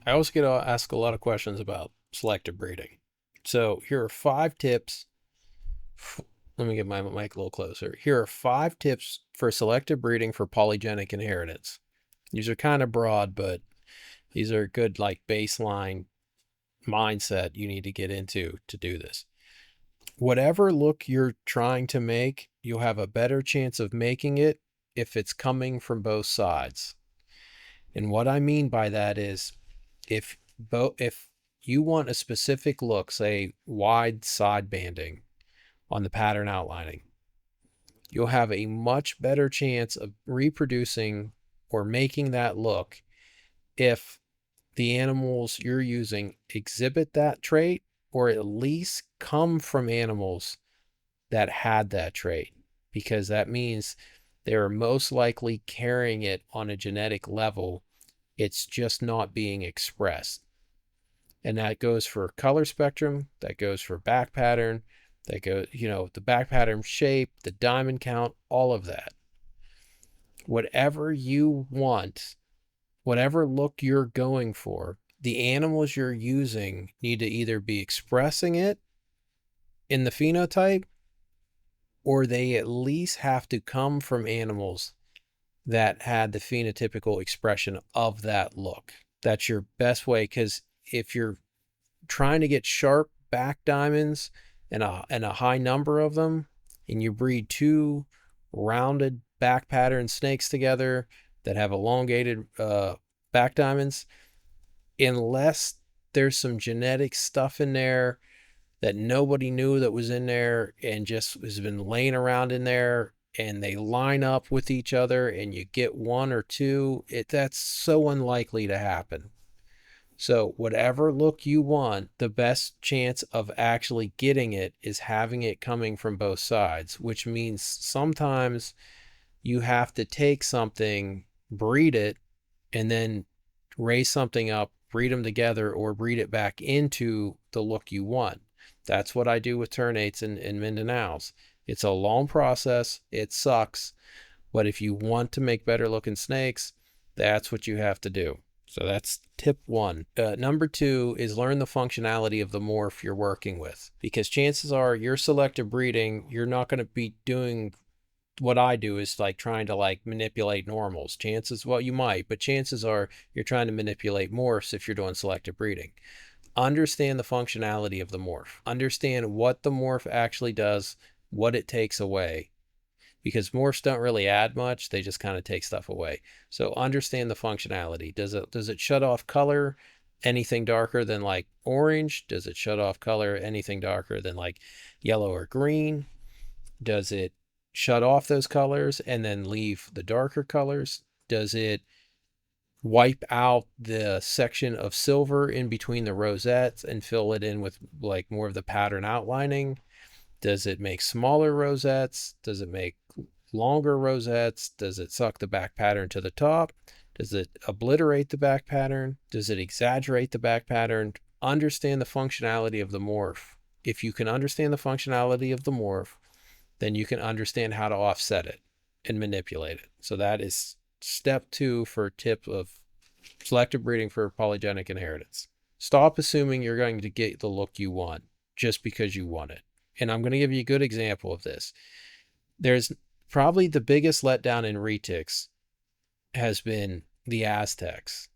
I also get asked a lot of questions about selective breeding. So here are 5 tips. Let me get my mic a little closer. Here are 5 tips for selective breeding for polygenic inheritance. These are kind of broad, but these are good, like, baseline mindset you need to get into to do this. Whatever look you're trying to make, you'll have a better chance of making it if it's coming from both sides. And what I mean by that is if you want a specific look, say wide side banding on the pattern outlining, you'll have a much better chance of reproducing or making that look if the animals you're using exhibit that trait or at least come from animals that had that trait, because that means they're most likely carrying it on a genetic level. It's just not being expressed. And that goes for color spectrum, that goes for back pattern, that goes, the back pattern shape, the diamond count, all of that. Whatever you want, whatever look you're going for, the animals you're using need to either be expressing it in the phenotype, or they at least have to come from animals that had the phenotypical expression of that look. That's your best way, because if you're trying to get sharp back diamonds and a high number of them, and you breed 2 rounded back pattern snakes together that have elongated back diamonds, unless there's some genetic stuff in there that nobody knew that was in there and just has been laying around in there, and they line up with each other and you get 1 or 2, that's so unlikely to happen. So whatever look you want, the best chance of actually getting it is having it coming from both sides, which means sometimes you have to take something, breed it, and then raise something up, breed them together, or breed it back into the look you want. That's what I do with ternates and Mindanaos. It's a long process. It sucks. But if you want to make better looking snakes, that's what you have to do. So that's tip 1. Number 2 is learn the functionality of the morph you're working with, because chances are you're selective breeding, you're not going to be doing what I do, is like trying to like manipulate normals. Well, you might, but chances are you're trying to manipulate morphs if you're doing selective breeding. Understand the functionality of the morph. Understand what the morph actually does, what it takes away, because morphs don't really add much. They just kind of take stuff away. So understand the functionality. Does it shut off color anything darker than like orange? Does it shut off color anything darker than like yellow or green? Does it shut off those colors and then leave the darker colors? Does it wipe out the section of silver in between the rosettes and fill it in with like more of the pattern outlining? Does it make smaller rosettes? Does it make longer rosettes? Does it suck the back pattern to the top? Does it obliterate the back pattern? Does it exaggerate the back pattern? Understand the functionality of the morph. If you can understand the functionality of the morph, then you can understand how to offset it and manipulate it. So that is step 2 for tip of selective breeding for polygenic inheritance. Stop assuming you're going to get the look you want just because you want it. And I'm going to give you a good example of this. There's probably the biggest letdown in retics has been the Aztecs.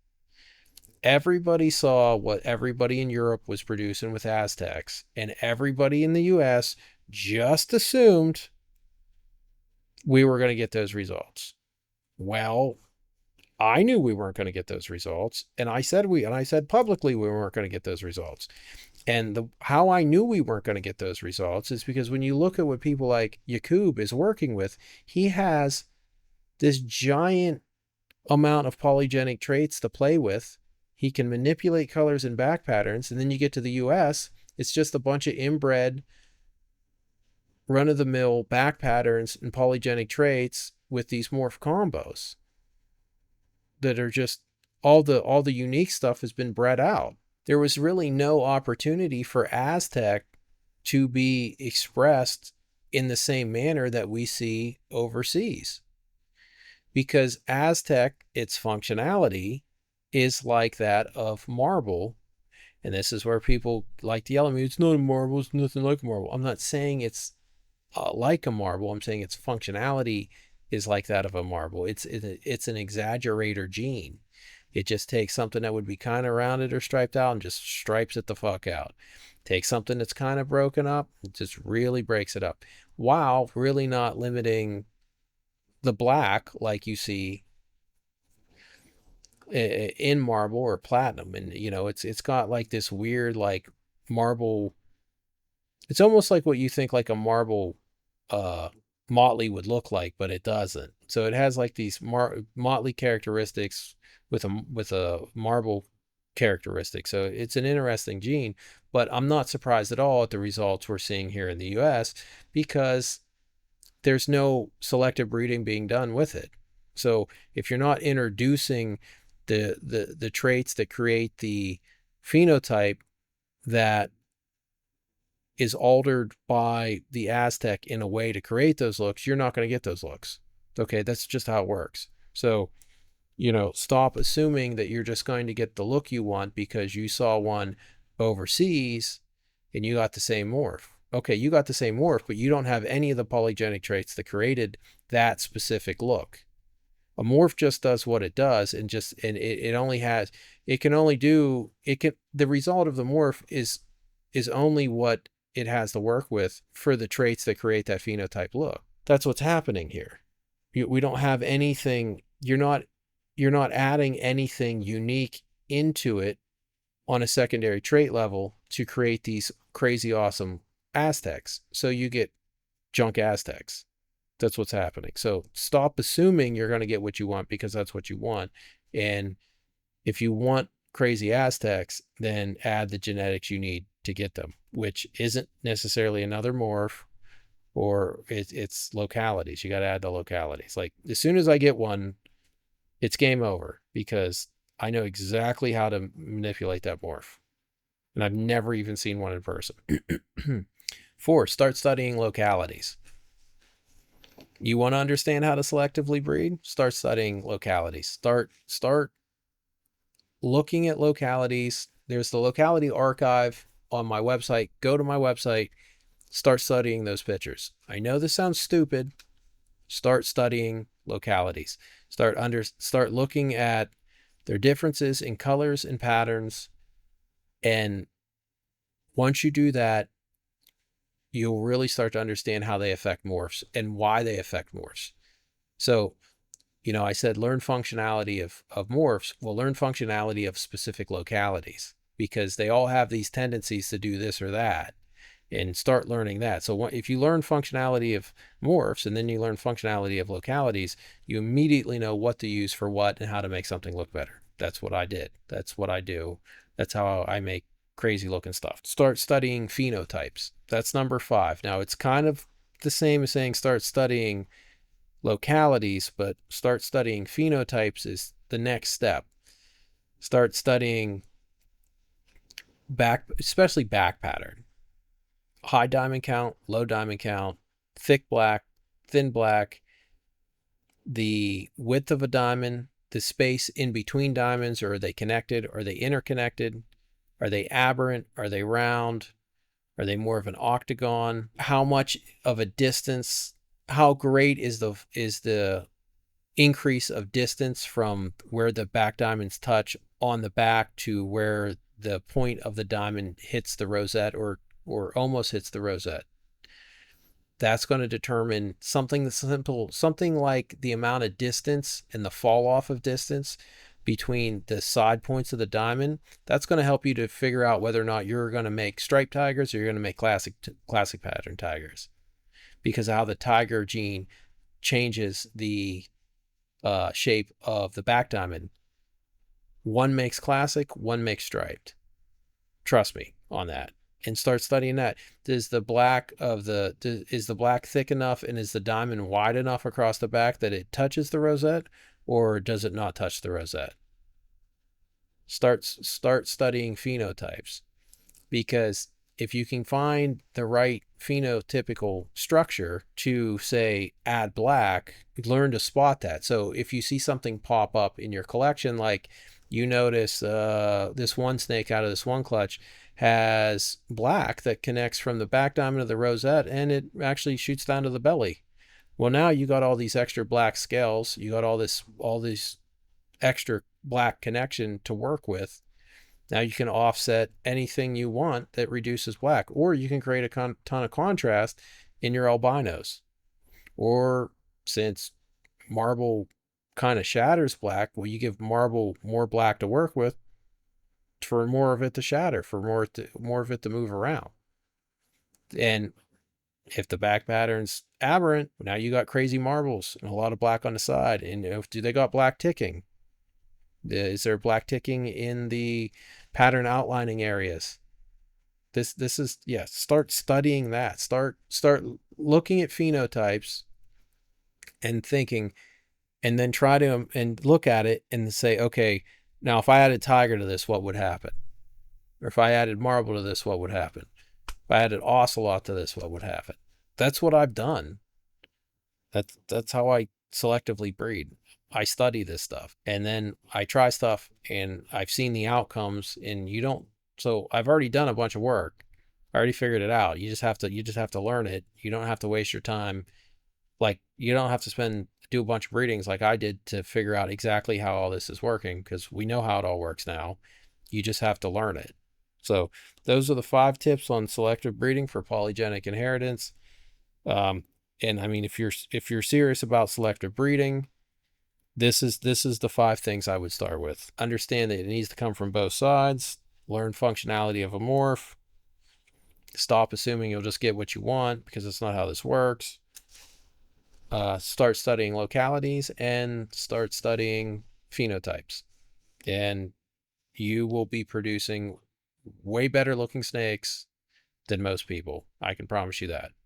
Everybody saw what everybody in Europe was producing with Aztecs, and everybody in the US just assumed we were going to get those results. Well, I knew we weren't going to get those results, and I said publicly we weren't going to get those results. And how I knew we weren't going to get those results is because when you look at what people like Yakub is working with, he has this giant amount of polygenic traits to play with. He can manipulate colors and back patterns, and then you get to the US, it's just a bunch of inbred, run-of-the-mill back patterns and polygenic traits with these morph combos that are just all the unique stuff has been bred out. There was really no opportunity for Aztec to be expressed in the same manner that we see overseas, because Aztec, its functionality is like that of marble. And this is where people like to yell at me, it's not a marble, it's nothing like a marble. I'm not saying it's like a marble. I'm saying its functionality is like that of a marble. It's an exaggerator gene. It just takes something that would be kind of rounded or striped out and just stripes it the fuck out. Takes something that's kind of broken up, it just really breaks it up, while really not limiting the black like you see in marble or platinum. And it's got like this weird like marble. It's almost like what you think like a marble uh motley would look like, but it doesn't. So it has like these motley characteristics with a marble characteristic. So it's an interesting gene, but I'm not surprised at all at the results we're seeing here in the US, because there's no selective breeding being done with it. So if you're not introducing the traits that create the phenotype that is altered by the Aztec in a way to create those looks, you're not going to get those looks. Okay, that's just how it works. So, stop assuming that you're just going to get the look you want because you saw one overseas and you got the same morph. Okay, you got the same morph, but you don't have any of the polygenic traits that created that specific look. A morph just does what it does, and it only has, it can only do, the result of the morph is only what it has to work with for the traits that create that phenotype look. That's what's happening here. We don't have anything, you're not adding anything unique into it on a secondary trait level to create these crazy awesome Aztecs. So you get junk Aztecs. That's what's happening. So stop assuming you're going to get what you want because that's what you want. And if you want crazy Aztecs, then add the genetics you need to get them, which isn't necessarily another morph, or it's localities. You got to add the localities. Like as soon as I get one, it's game over because I know exactly how to manipulate that morph. And I've never even seen one in person. 4, start studying localities. You want to understand how to selectively breed? Start studying localities. Start looking at localities. There's the locality archive on my website. Go to my website, start studying those pictures. I know this sounds stupid. Start studying localities. Start looking at their differences in colors and patterns. And once you do that, you'll really start to understand how they affect morphs and why they affect morphs. So, I said learn functionality of morphs. Well, learn functionality of specific localities because they all have these tendencies to do this or that, and start learning that. So if you learn functionality of morphs and then you learn functionality of localities, you immediately know what to use for what and how to make something look better. That's what I did. That's what I do. That's how I make crazy looking stuff. Start studying phenotypes. That's number 5. Now it's kind of the same as saying start studying localities, but start studying phenotypes is the next step. Start studying especially back pattern. High diamond count, low diamond count, thick black, thin black, the width of a diamond, the space in between diamonds. Are they connected? Are they interconnected? Are they aberrant? Are they round? Are they more of an octagon? How much of a distance? How great is the increase of distance from where the back diamonds touch on the back to where the point of the diamond hits the rosette or almost hits the rosette? That's going to determine something simple, something like the amount of distance and the fall off of distance between the side points of the diamond. That's going to help you to figure out whether or not you're going to make striped tigers or you're going to make classic pattern tigers, because of how the tiger gene changes the shape of the back diamond. One makes classic, one makes striped. Trust me on that. And start studying that. Is the black thick enough and is the diamond wide enough across the back that it touches the rosette, or does it not touch the rosette? Start studying phenotypes, because if you can find the right phenotypical structure to, say, add black, learn to spot that. So if you see something pop up in your collection, like You notice this one snake out of this one clutch has black that connects from the back diamond of the rosette, and it actually shoots down to the belly. Well, now you got all these extra black scales. You got all these extra black connection to work with. Now you can offset anything you want that reduces black, or you can create a ton of contrast in your albinos. Or since marble kind of shatters black, well, you give marble more black to work with for more of it to shatter, for more of it to move around. And if the back pattern's aberrant, now you got crazy marbles and a lot of black on the side. And do they got black ticking? Is there black ticking in the pattern outlining areas? This is, yeah, start studying that. Start looking at phenotypes and thinking, and then try to and look at it and say, okay, now if I added tiger to this, what would happen? Or if I added marble to this, what would happen? If I added ocelot to this, what would happen? That's what I've done. That's how I selectively breed. I study this stuff, and then I try stuff, and I've seen the outcomes. And you don't. So I've already done a bunch of work. I already figured it out. You just have to learn it. You don't have to waste your time. Like, you don't have to do a bunch of breedings like I did to figure out exactly how all this is working, because we know how it all works now. You just have to learn it. So those are the 5 tips on selective breeding for polygenic inheritance. And I mean, if you're serious about selective breeding, this is the 5 things I would start with. Understand that it needs to come from both sides. Learn functionality of a morph. Stop assuming you'll just get what you want, because it's not how this works. Start studying localities and start studying phenotypes, and you will be producing way better looking snakes than most people. I can promise you that.